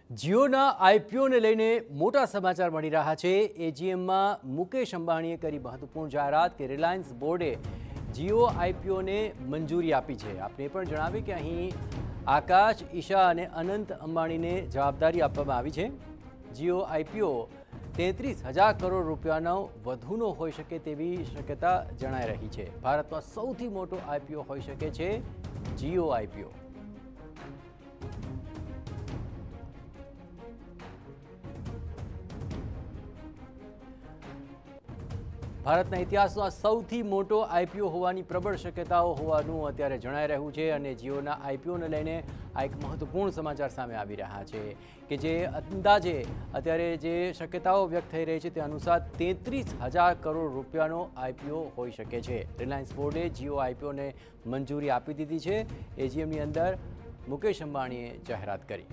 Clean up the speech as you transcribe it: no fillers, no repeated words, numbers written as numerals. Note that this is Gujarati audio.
જીઓના આઈપીઓને લઈને મોટા સમાચાર મળી રહ્યા છે। એજીએમમાં મુકેશ અંબાણીએ કરી મહત્વપૂર્ણ જાહેરાત કે રિલાયન્સ બોર્ડે જીઓ આઈપીઓને મંજૂરી આપી છે। આપને પણ જણાવી કે અહીં આકાશ, ઈશા અને અનંત અંબાણીને જવાબદારી આપવામાં આવી છે। જીઓ આઈપીઓ 33,000 કરોડ રૂપિયાનો વધુનો હોઈ શકે તેવી શક્યતા જણાઈ રહી છે। ભારતમાં સૌથી મોટો આઈપીઓ હોઈ શકે છે જીઓ આઈપીઓ। ભારતના ઇતિહાસમાં સૌથી મોટો આઈપીઓ હોવાની પ્રબળ શક્યતાઓ હોવાનું અત્યારે જણાઈ રહ્યું છે અને જીઓના આઈપીઓને લઈને આ એક મહત્વપૂર્ણ સમાચાર સામે આવી રહ્યા છે કે જે અંદાજે અત્યારે જે શક્યતાઓ વ્યક્ત થઈ રહી છે તે અનુસાર 33,000 કરોડ રૂપિયાનો આઈપીઓ હોઈ શકે છે। રિલાયન્સ બોર્ડે જીઓ આઈપીઓને મંજૂરી આપી દીધી છે। એજીએમની અંદર મુકેશ અંબાણીએ જાહેરાત કરી।